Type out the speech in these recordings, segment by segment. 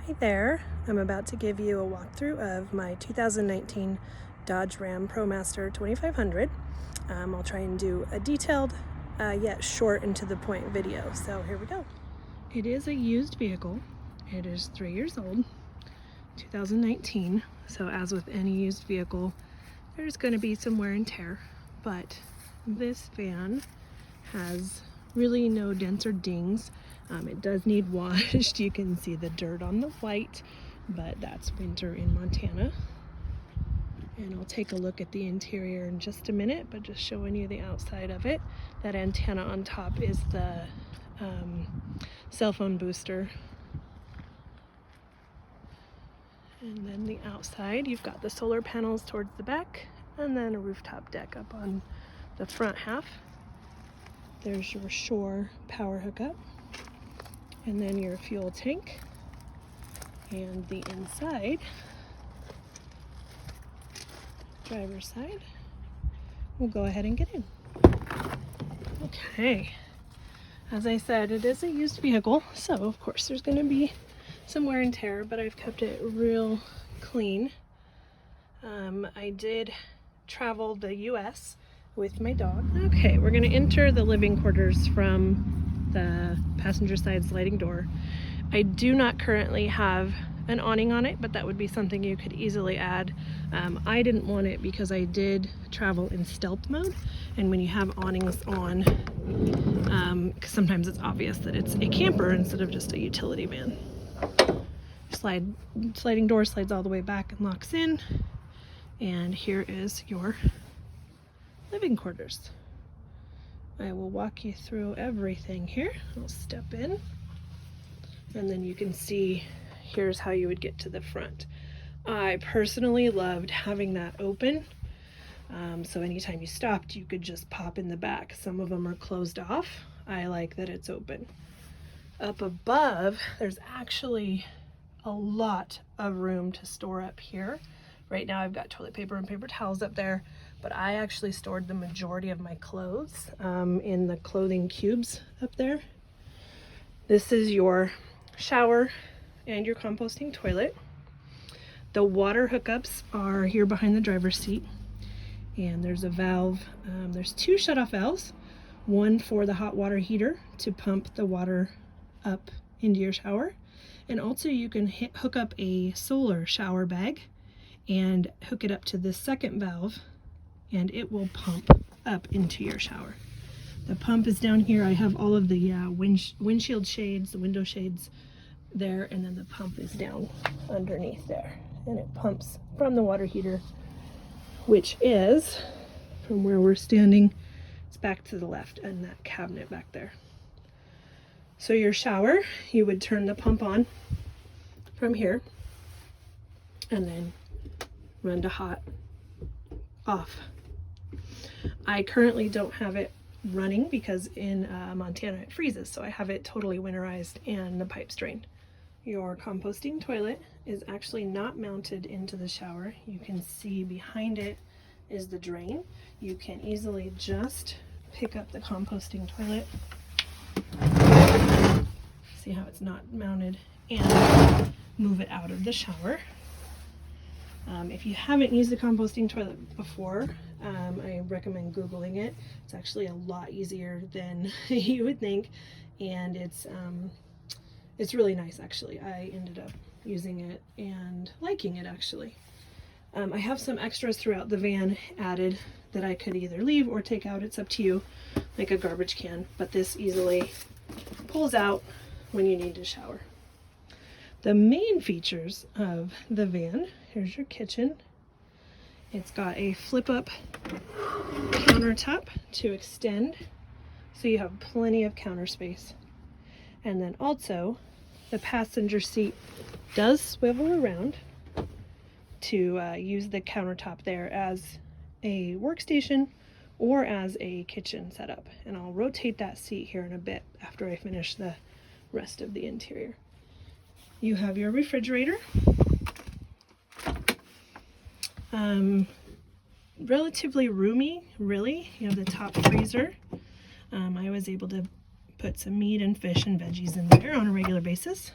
Hi there, I'm about to give you a walkthrough of my 2019 Dodge Ram Promaster 2500. I'll try and do a detailed yet short and to the point video, so here we go. It is a used vehicle. It is 3 years old, 2019, so as with any used vehicle, there's going to be some wear and tear, but this van has really no dents or dings. It does need washed. You can see the dirt on the white, but that's winter in Montana. And I'll take a look at the interior in just a minute, but just showing you the outside of it. That antenna on top is the cell phone booster. And then the outside, you've got the solar panels towards the back, and then a rooftop deck up on the front half. There's your shore power hookup, and then your fuel tank, and the inside, driver's side. We'll go ahead and get in. Okay, as I said, it is a used vehicle, so of course there's going to be some wear and tear, but I've kept it real clean. I did travel the US with my dog. Okay, we're going to enter the living quarters from the passenger side sliding door. I do not currently have an awning on it, but that would be something you could easily add. I didn't want it because I did travel in stealth mode, and when you have awnings on, because sometimes it's obvious that it's a camper instead of just a utility van. Sliding door slides all the way back and locks in, and here is your living quarters. I will walk you through everything here. I'll step in, and then you can see here's how you would get to the front. I personally loved having that open, so anytime you stopped you could just pop in the back. Some of them are closed off. I like that it's open. Up above there's actually a lot of room to store up here. Right now I've got toilet paper and paper towels up there, but I actually stored the majority of my clothes in the clothing cubes up there. This is your shower and your composting toilet. The water hookups are here behind the driver's seat, and there's a valve. There's 2 shutoff valves, one for the hot water heater to pump the water up into your shower, and also you can hook up a solar shower bag and hook it up to this second valve, and it will pump up into your shower. The pump is down here. I have all of the windshield shades, the window shades there, and then the pump is down underneath there, and it pumps from the water heater, which is from where we're standing. It's back to the left and that cabinet back there. So your shower, you would turn the pump on from here and then run to hot, off. I currently don't have it running because in Montana it freezes, so I have it totally winterized and the pipes drained. Your composting toilet is actually not mounted into the shower. You can see behind it is the drain. You can easily just pick up the composting toilet. See how it's not mounted, and move it out of the shower. If you haven't used the composting toilet before, I recommend Googling it. It's actually a lot easier than you would think, and it's really nice actually. I ended up using it and liking it actually. I have some extras throughout the van added that I could either leave or take out. It's up to you, like a garbage can, but this easily pulls out when you need to shower. The main features of the van, here's your kitchen. It's got a flip-up countertop to extend, so you have plenty of counter space. And then also, the passenger seat does swivel around to use the countertop there as a workstation or as a kitchen setup. And I'll rotate that seat here in a bit after I finish the rest of the interior. You have your refrigerator. Relatively roomy, really. You have the top freezer. I was able to put some meat and fish and veggies in there on a regular basis.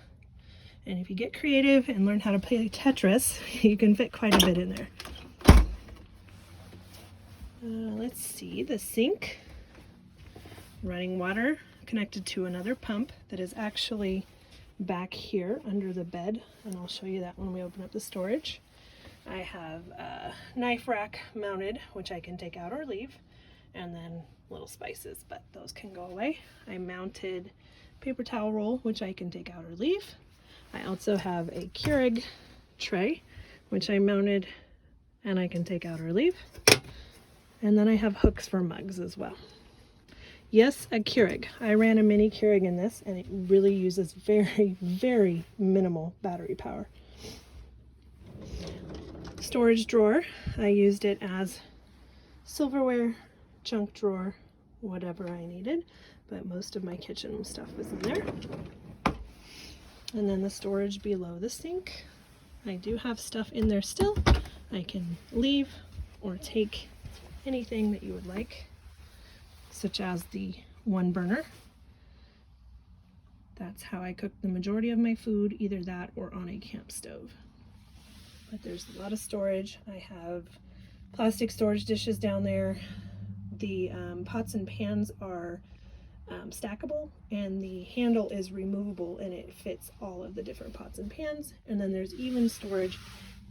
And if you get creative and learn how to play Tetris, you can fit quite a bit in there. Let's see, the sink, running water connected to another pump that is actually back here under the bed, and I'll show you that when we open up the storage. I have a knife rack mounted, which I can take out or leave, and then little spices, but those can go away. I mounted paper towel roll, which I can take out or leave. I also have a Keurig tray, which I mounted and I can take out or leave. And then I have hooks for mugs as well. Yes, a Keurig. I ran a mini Keurig in this, and it really uses very, very minimal battery power. Storage drawer. I used it as silverware, junk drawer, whatever I needed, but most of my kitchen stuff was in there. And then the storage below the sink. I do have stuff in there still. I can leave or take anything that you would like, such as the one burner. That's how I cook the majority of my food, either that or on a camp stove. But there's a lot of storage. I have plastic storage dishes down there. The pots and pans are stackable, and the handle is removable, and it fits all of the different pots and pans. And then there's even storage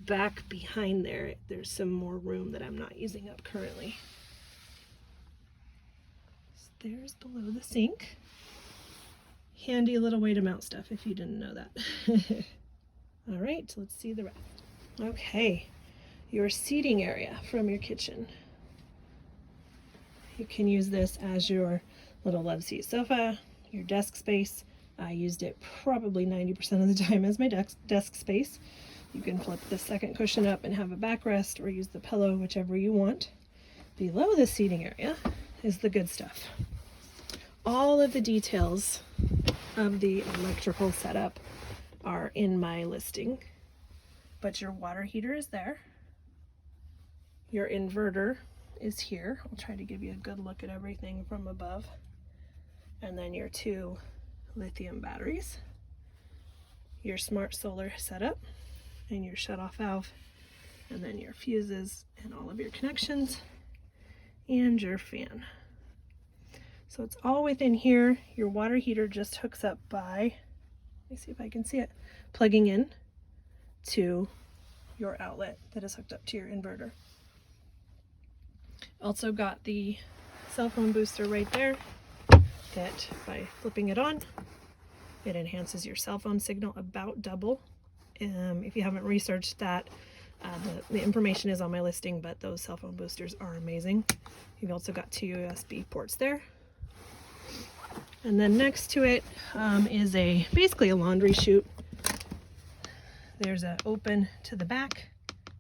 back behind there. There's some more room that I'm not using up currently. Stairs below the sink. Handy little way to mount stuff if you didn't know that. All right, let's see the rest. Okay, your seating area from your kitchen. You can use this as your little love seat sofa, your desk space. I used it probably 90% of the time as my desk space. You can flip the second cushion up and have a backrest, or use the pillow, whichever you want. Below the seating area is the good stuff. All of the details of the electrical setup are in my listing, but your water heater is there. Your inverter is here. I'll try to give you a good look at everything from above. And then your 2 lithium batteries, your smart solar setup, and your shut-off valve, and then your fuses and all of your connections, and your fan. So it's all within here. Your water heater just hooks up by, let me see if I can see it, plugging in to your outlet that is hooked up to your inverter. Also got the cell phone booster right there that by flipping it on, it enhances your cell phone signal about double. If you haven't researched that, the information is on my listing, but those cell phone boosters are amazing. You've also got 2 USB ports there. And then next to it is basically a laundry chute. There's an open to the back,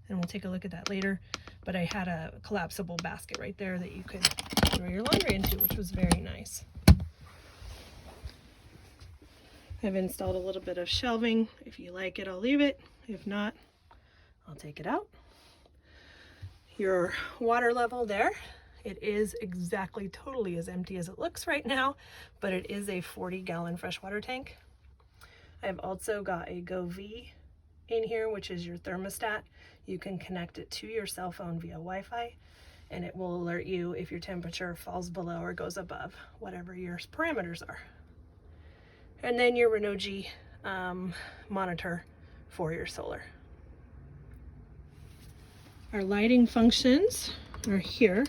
and we'll take a look at that later. But I had a collapsible basket right there that you could throw your laundry into, which was very nice. I've installed a little bit of shelving. If you like it, I'll leave it. If not, I'll take it out. Your water level there, it is exactly totally as empty as it looks right now, but it is a 40-gallon freshwater tank. I've also got a GoV in here, which is your thermostat. You can connect it to your cell phone via Wi-Fi, and it will alert you if your temperature falls below or goes above, whatever your parameters are. And then your Renogy monitor for your solar. Our lighting functions are here.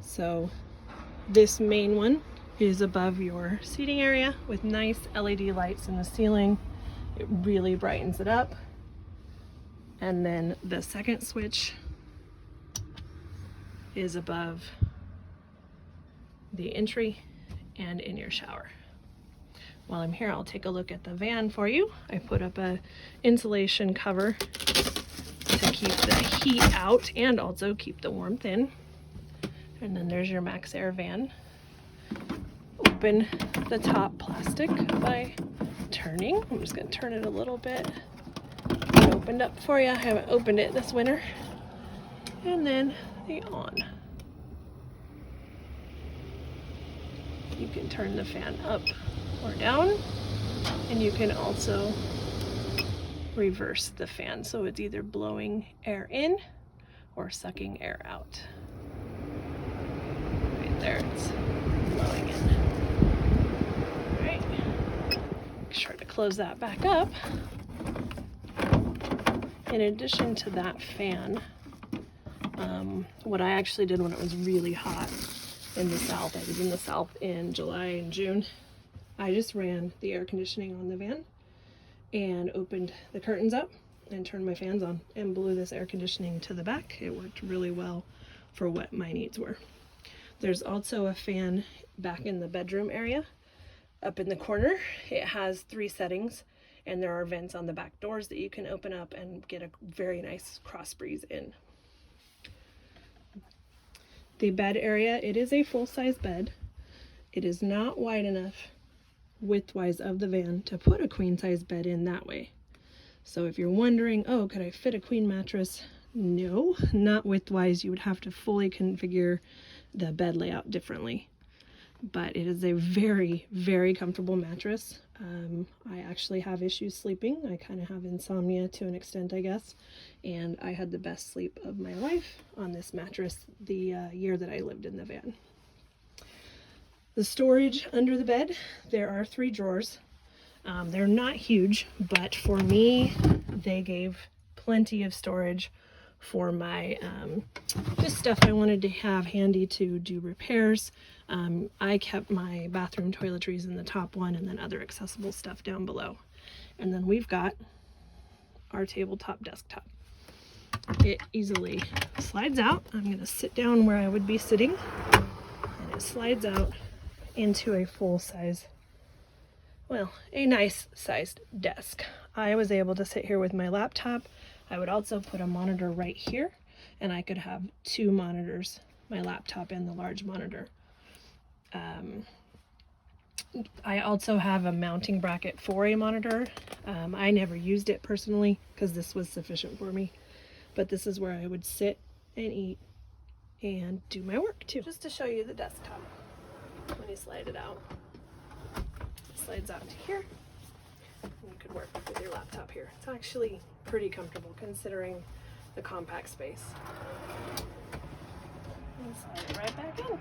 So this main one is above your seating area with nice LED lights in the ceiling. It really brightens it up. And then the second switch is above the entry and in your shower. While I'm here, I'll take a look at the van for you. I put up a insulation cover to keep the heat out and also keep the warmth in. And then there's your Max Air van. Open the top plastic by turning. I'm just gonna turn it a little bit. It opened up for you. I haven't opened it this winter. And then the on. You can turn the fan up or down, and you can also reverse the fan, so it's either blowing air in or sucking air out. Right there, it's blowing in. All right, make sure to close that back up. In addition to that fan, what I actually did when it was really hot in the south, I was in the south in July and June, I just ran the air conditioning on the van and opened the curtains up and turned my fans on and blew this air conditioning to the back. It worked really well for what my needs were. There's also a fan back in the bedroom area up in the corner. It has 3 settings, and there are vents on the back doors that you can open up and get a very nice cross breeze in. The bed area, it is a full-size bed. It is not wide enough widthwise of the van to put a queen-size bed in that way. So if you're wondering, oh, could I fit a queen mattress? No, not widthwise. You would have to fully configure the bed layout differently. But it is a very, very comfortable mattress. I actually have issues sleeping. I kind of have insomnia to an extent, I guess. And I had the best sleep of my life on this mattress the year that I lived in the van. The storage under the bed, there are 3 drawers. They're not huge, but for me, they gave plenty of storage for my just stuff I wanted to have handy to do repairs. I kept my bathroom toiletries in the top one and then other accessible stuff down below. And then we've got our tabletop desktop. It easily slides out. I'm going to sit down where I would be sitting, and it slides out into a full-size, well, a nice sized desk. I was able to sit here with my laptop. I would also put a monitor right here, and I could have 2 monitors, my laptop and the large monitor. I also have a mounting bracket for a monitor. I never used it personally because this was sufficient for me, but this is where I would sit and eat and do my work too. Just to show you the desktop, when you slide it out, it slides out to here. You could work with your laptop here. It's actually pretty comfortable considering the compact space. And slide it right back in.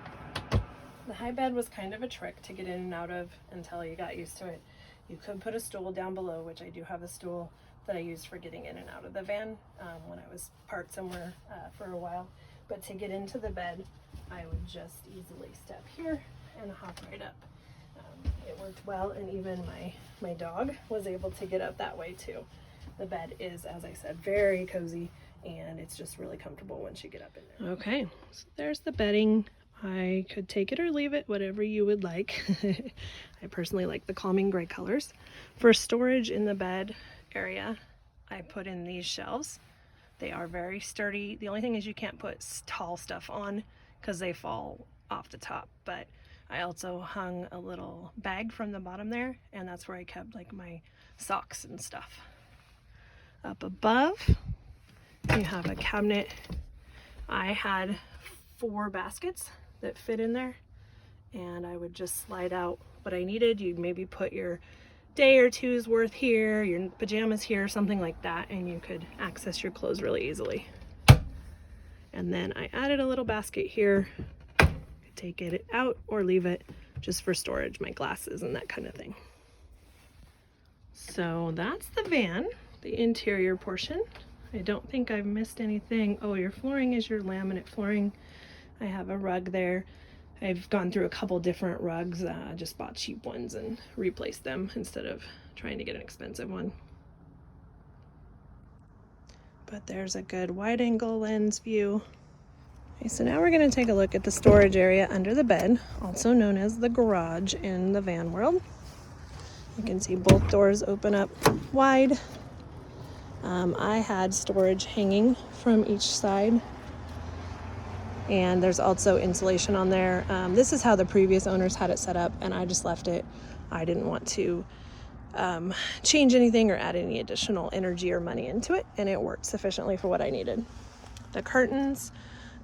The high bed was kind of a trick to get in and out of until you got used to it. You could put a stool down below, which I do have a stool that I used for getting in and out of the van when I was parked somewhere for a while. But to get into the bed, I would just easily step here and hop right up. It worked well, and even my dog was able to get up that way too. The bed is, as I said, very cozy, and it's just really comfortable once you get up in there. Okay, so there's the bedding. I could take it or leave it, whatever you would like. I personally like the calming gray colors. For storage in the bed area, I put in these shelves. They are very sturdy. The only thing is you can't put tall stuff on because they fall off the top, but I also hung a little bag from the bottom there, and that's where I kept like my socks and stuff. Up above, you have a cabinet. I had 4 baskets that fit in there, and I would just slide out what I needed. You'd maybe put your day or two's worth here, your pajamas here, something like that, and you could access your clothes really easily. And then I added a little basket here. Take it out or leave it just for storage, my glasses and that kind of thing. So that's the van, the interior portion. I don't think I've missed anything. Oh, your flooring is your laminate flooring. I have a rug there. I've gone through a couple different rugs, just bought cheap ones and replaced them instead of trying to get an expensive one. But there's a good wide angle lens view. Okay, so now we're going to take a look at the storage area under the bed, also known as the garage in the van world. You can see both doors open up wide. I had storage hanging from each side, and there's also insulation on there. This is how the previous owners had it set up, and I just left it. I didn't want to change anything or add any additional energy or money into it, and it worked sufficiently for what I needed. The curtains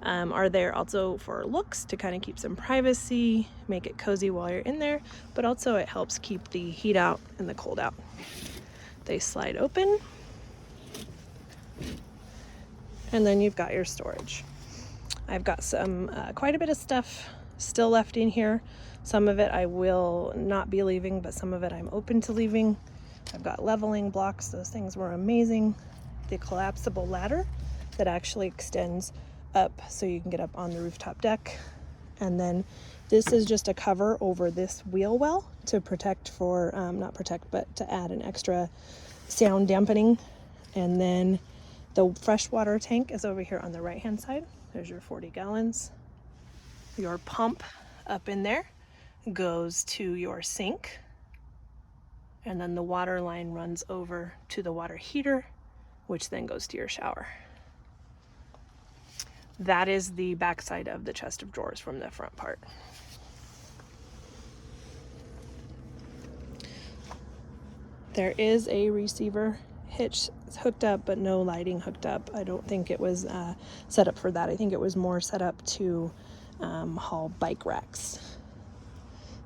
are there also for looks, to kind of keep some privacy, make it cozy while you're in there, but also it helps keep the heat out and the cold out. They slide open, and then you've got your storage. I've got some quite a bit of stuff still left in here. Some of it I will not be leaving, but some of it I'm open to leaving. I've got leveling blocks. Those things were amazing. The collapsible ladder that actually extends up so you can get up on the rooftop deck. And then this is just a cover over this wheel well to protect for, not protect, but to add an extra sound dampening. And then the freshwater tank is over here on the right hand side. There's your 40 gallons. Your pump up in there goes to your sink. And then the water line runs over to the water heater, which then goes to your shower. That is the backside of the chest of drawers from the front part. There is a receiver hitch hooked up, but no lighting hooked up. I don't think it was set up for that. I think it was more set up to haul bike racks.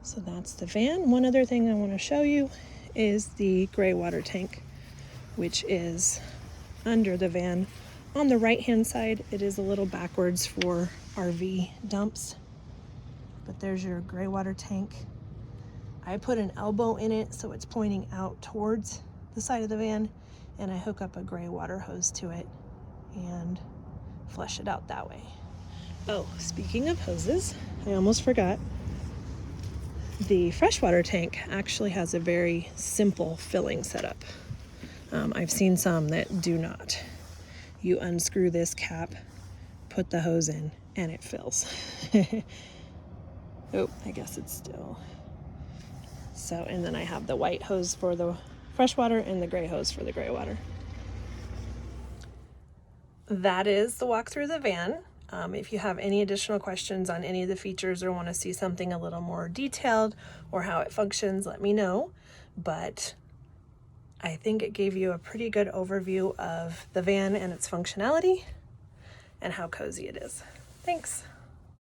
So that's the van. One other thing I want to show you is the gray water tank, which is under the van. On the right hand side, it is a little backwards for RV dumps, but there's your gray water tank. I put an elbow in it so it's pointing out towards the side of the van, and I hook up a gray water hose to it and flush it out that way. Oh, speaking of hoses, I almost forgot. The freshwater tank actually has a very simple filling setup. I've seen some that do not. You unscrew this cap, put the hose in, and it fills. Oh, I guess it's still. So, and then I have the white hose for the freshwater and the gray hose for the gray water. That is the walk through the van. If you have any additional questions on any of the features or want to see something a little more detailed or how it functions, let me know. But I think it gave you a pretty good overview of the van and its functionality and how cozy it is. Thanks.